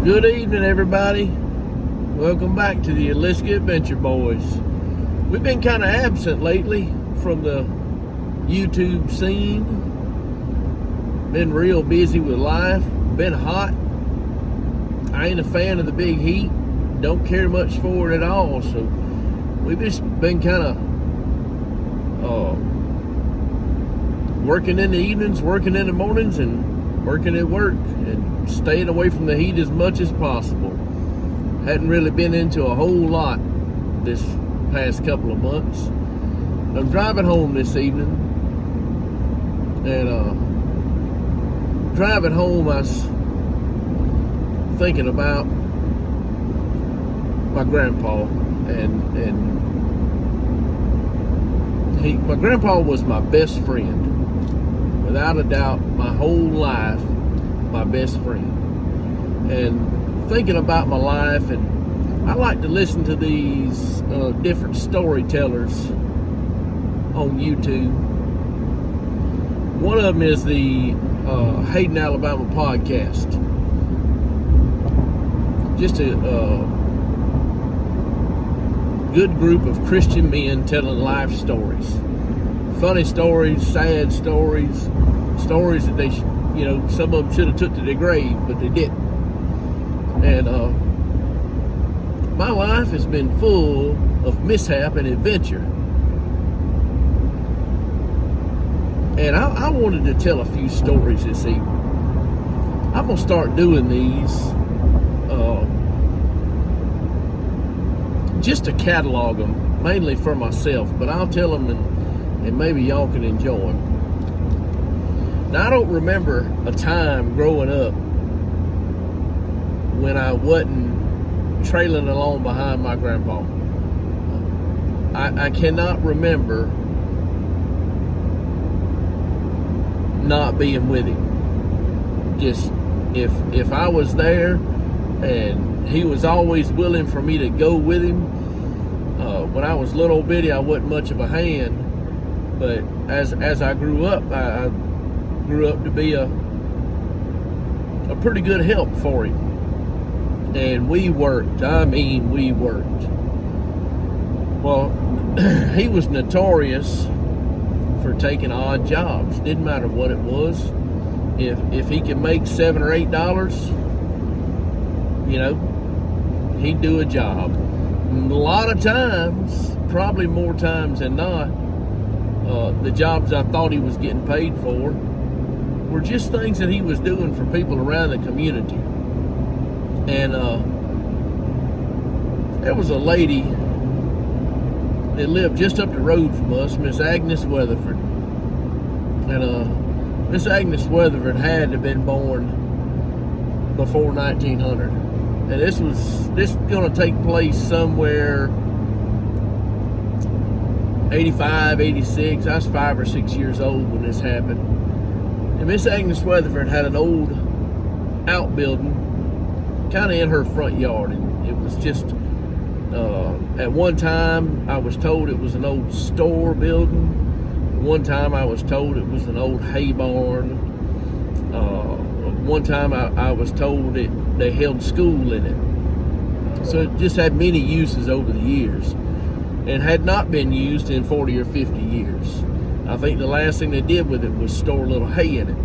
Good evening, everybody. Welcome back to the Aliska Adventure Boys. We've been kind of absent lately from the YouTube scene. Been real busy with life. Been hot. I ain't a fan of the big heat. Don't care much for it at all. So we've just been kind of working in the evenings, working in the mornings, and working at work, and staying away from the heat as much as possible. Hadn't really been into a whole lot this past couple of months. I'm driving home this evening, and driving home I was thinking about my grandpa, and my grandpa was my best friend. Without a doubt, my whole life, my best friend. And thinking about my life, and I like to listen to these different storytellers on YouTube. One of them is the Hayden, Alabama podcast. Just a good group of Christian men telling life stories. Funny stories, sad stories, stories that they, some of them should have took to their grave, but they didn't. And my life has been full of mishap and adventure. And I wanted to tell a few stories this evening. I'm going to start doing these just to catalog them, mainly for myself, but I'll tell them and maybe y'all can enjoy them. Now, I don't remember a time growing up when I wasn't trailing along behind my grandpa. I cannot remember not being with him. Just if I was there, and he was always willing for me to go with him. When I was little bitty, I wasn't much of a hand, but as I grew up, I grew up to be a pretty good help for him. And we worked. We worked. Well, he was notorious for taking odd jobs. Didn't matter what it was. If he could make $7 or $8, he'd do a job. And a lot of times, probably more times than not, the jobs I thought he was getting paid for were just things that he was doing for people around the community. And there was a lady that lived just up the road from us, Miss Agnes Weatherford. And Miss Agnes Weatherford had to have been born before 1900. And this is going to take place somewhere 85, 86. I was 5 or 6 years old when this happened. And Miss Agnes Weatherford had an old outbuilding kind of in her front yard. And it was just, at one time I was told it was an old store building. One time I was told it was an old hay barn. One time I was told that they held school in it. So it just had many uses over the years, and had not been used in 40 or 50 years. I think the last thing they did with it was store a little hay in it.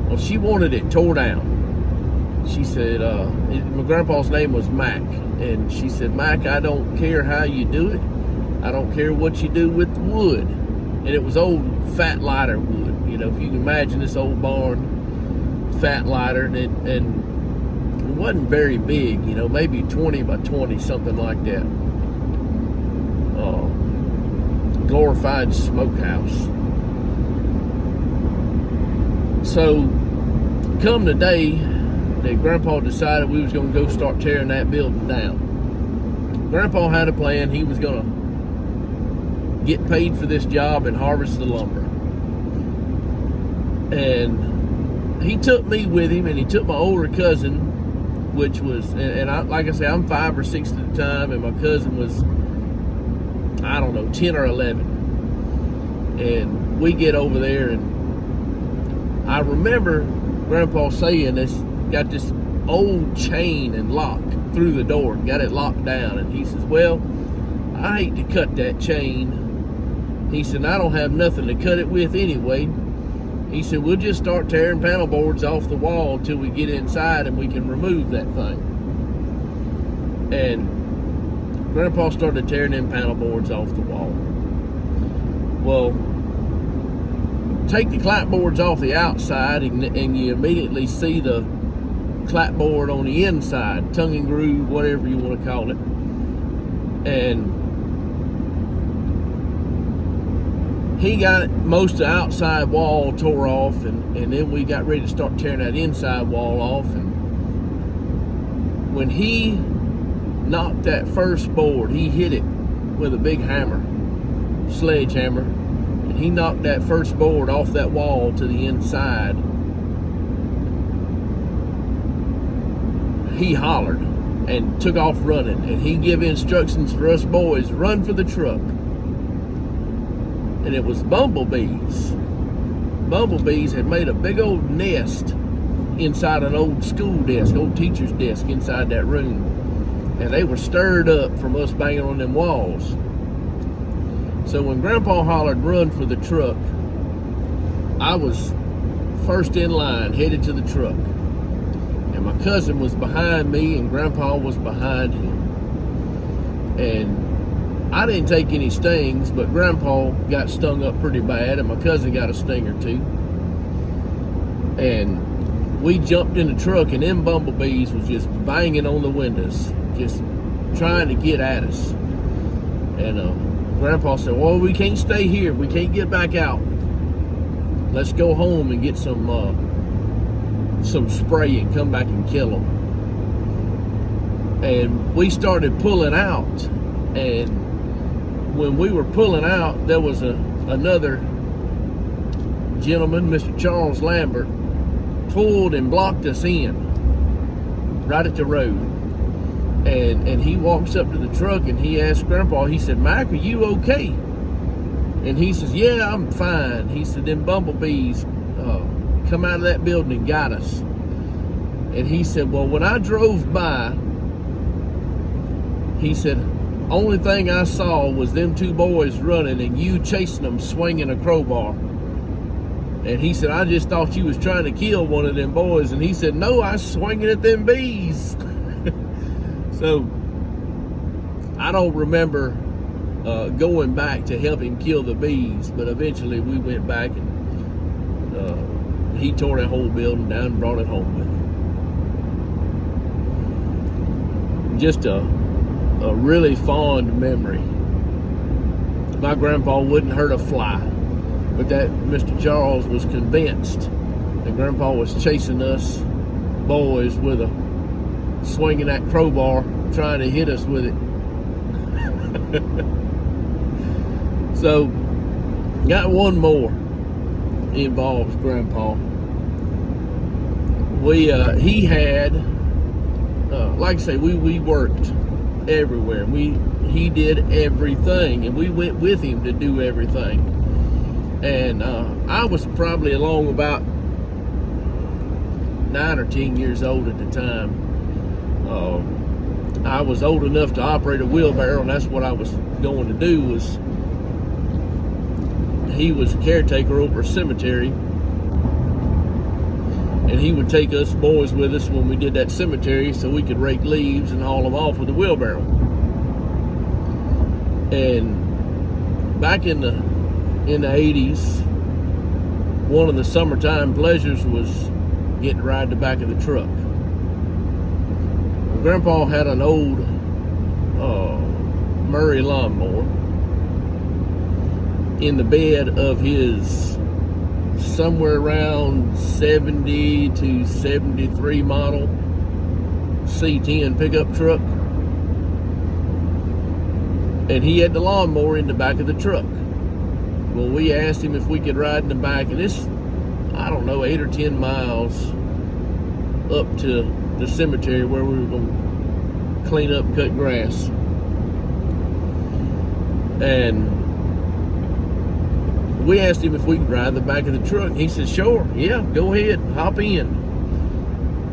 Well, she wanted it tore down. She said, my grandpa's name was Mac, and she said, Mac, I don't care how you do it. I don't care what you do with the wood. And it was old fat lighter wood. If you can imagine this old barn, fat lighter, and it wasn't very big, maybe 20 by 20, something like that. Glorified smokehouse. So come the day that Grandpa decided we was going to go start tearing that building down. Grandpa had a plan. He was going to get paid for this job and harvest the lumber. And he took me with him, and he took my older cousin, which was, and I, like I say, I'm 5 or 6 at the time, and my cousin was, 10 or 11. And we get over there, and I remember Grandpa saying this, got this old chain and lock through the door and got it locked down. And he says, well, I hate to cut that chain. He said, I don't have nothing to cut it with anyway. He said, we'll just start tearing panel boards off the wall until we get inside and we can remove that thing. And Grandpa started tearing them panel boards off the wall. Well, take the clapboards off the outside and you immediately see the clapboard on the inside, tongue and groove, whatever you want to call it. And he got most of the outside wall tore off, and then we got ready to start tearing that inside wall off. And when he knocked that first board, he hit it with a big hammer, sledgehammer, and he knocked that first board off that wall to the inside. He hollered and took off running, and he gave instructions for us boys, run for the truck. And it was bumblebees. Bumblebees had made a big old nest inside an old school desk, old teacher's desk inside that room. And they were stirred up from us banging on them walls. So when Grandpa hollered, run for the truck, I was first in line, headed to the truck. And my cousin was behind me and Grandpa was behind him. And I didn't take any stings, but Grandpa got stung up pretty bad, and my cousin got a sting or two. And we jumped in the truck, and them bumblebees was just banging on the windows, just trying to get at us. And Grandpa said, well, we can't stay here. We can't get back out. Let's go home and get some spray and come back and kill them. And we started pulling out, and when we were pulling out, there was another gentleman, Mr. Charles Lambert, pulled and blocked us in right at the road. And he walks up to the truck and he asked Grandpa, he said, Mac, are you okay? And he says, yeah, I'm fine. He said, them bumblebees come out of that building and got us. And he said, well, when I drove by, he said, only thing I saw was them two boys running and you chasing them swinging a crowbar. And he said, I just thought you was trying to kill one of them boys. And he said, no, I was swinging at them bees. So I don't remember going back to help him kill the bees, but eventually we went back and he tore that whole building down and brought it home with him. Just a really fond memory. My grandpa wouldn't hurt a fly, but that Mr. Charles was convinced that Grandpa was chasing us boys with a swinging that crowbar, trying to hit us with it. So, got one more involves Grandpa. He had, like I say, we worked everywhere. He did everything, and we went with him to do everything. And I was probably along about 9 or 10 years old at the time. I was old enough to operate a wheelbarrow, and that's what I was going to do. He was a caretaker over a cemetery, and he would take us boys with us when we did that cemetery so we could rake leaves and haul them off with a wheelbarrow. And back in the 80s, one of the summertime pleasures was getting to ride the back of the truck. Grandpa had an old Murray lawnmower in the bed of his somewhere around 70 to 73 model C10 pickup truck. And he had the lawnmower in the back of the truck. Well, we asked him if we could ride in the back, and this, I don't know, 8 or 10 miles up to the cemetery where we were going to clean up and cut grass. And we asked him if we could ride the back of the truck. He said, sure, yeah, go ahead, hop in.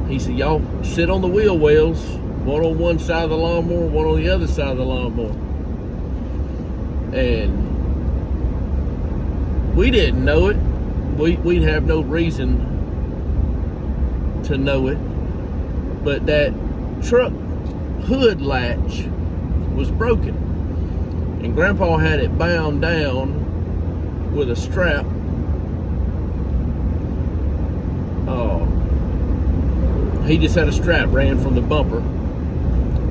He said, y'all sit on the wheel wells, one on one side of the lawnmower, one on the other side of the lawnmower. And we didn't know it. We'd have no reason to know it. But that truck hood latch was broken. And Grandpa had it bound down with a strap. He just had a strap ran from the bumper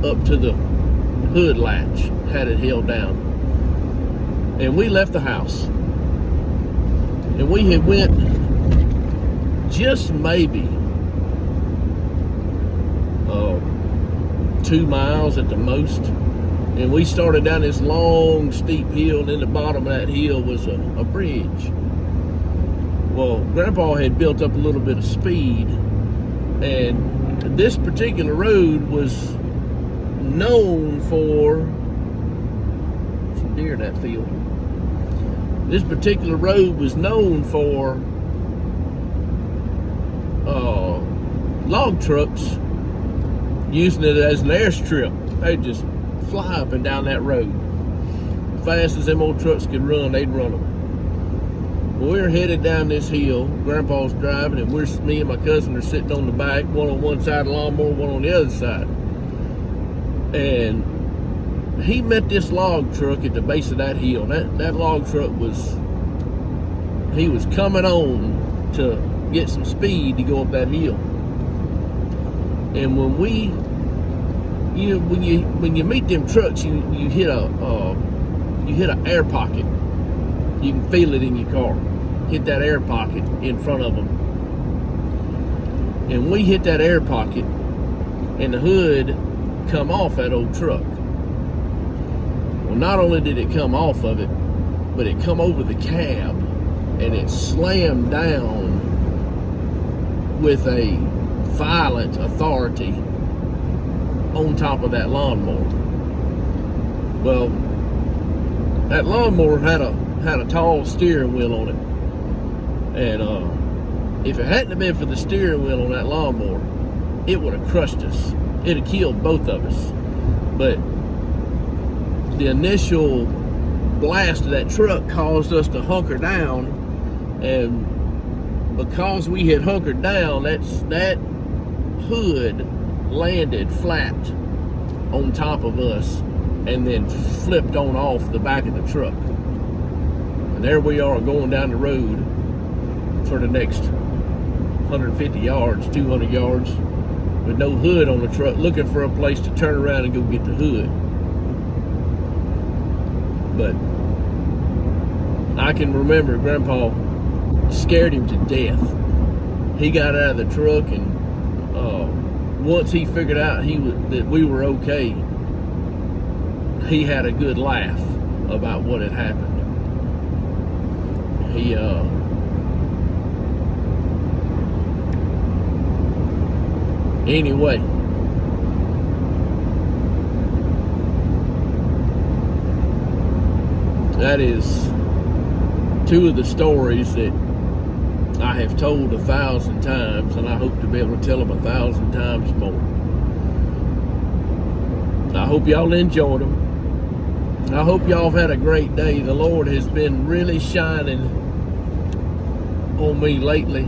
up to the hood latch, had it held down. And we left the house. And we had went just maybe 2 miles at the most. And we started down this long, steep hill, and in the bottom of that hill was a bridge. Well, Grandpa had built up a little bit of speed, and this particular road was known for some deer in that field. This particular road was known for log trucks using it as an airstrip. They'd just fly up and down that road. As fast as them old trucks could run, they'd run them. Well, we're headed down this hill. Grandpa's driving, and me and my cousin are sitting on the back, one on one side of the lawnmower, one on the other side. And he met this log truck at the base of that hill. That log truck he was coming on to get some speed to go up that hill. And when you meet them trucks, you hit an air pocket. You can feel it in your car. Hit that air pocket in front of them. And we hit that air pocket, and the hood come off that old truck. Well, not only did it come off of it, but it come over the cab, and it slammed down with a violent authority on top of that lawnmower. Well, that lawnmower had a tall steering wheel on it, and if it hadn't been for the steering wheel on that lawnmower, it would have crushed us. It'd have killed both of us. But the initial blast of that truck caused us to hunker down, and because we had hunkered down, that hood landed flat on top of us and then flipped on off the back of the truck. And there we are going down the road for the next 150 yards, 200 yards with no hood on the truck, looking for a place to turn around and go get the hood. But I can remember Grandpa scared him to death. He got out of the truck, and once he figured out that we were okay, he had a good laugh about what had happened. Anyway, that is two of the stories that I have told 1,000 times, and I hope to be able to tell them 1,000 times more. I hope y'all enjoyed them. I hope y'all have had a great day. The Lord has been really shining on me lately.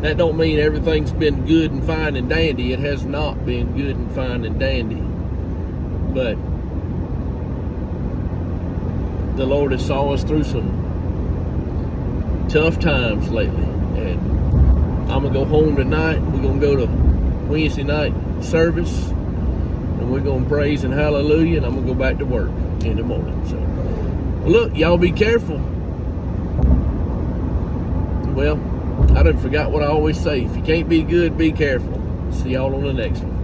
That don't mean everything's been good and fine and dandy. It has not been good and fine and dandy. But the Lord has saw us through some tough times lately. And I'm going to go home tonight. We're going to go to Wednesday night service. And we're going to praise and hallelujah. And I'm going to go back to work in the morning. So, well, look, y'all be careful. Well, I done forgot what I always say. If you can't be good, be careful. See y'all on the next one.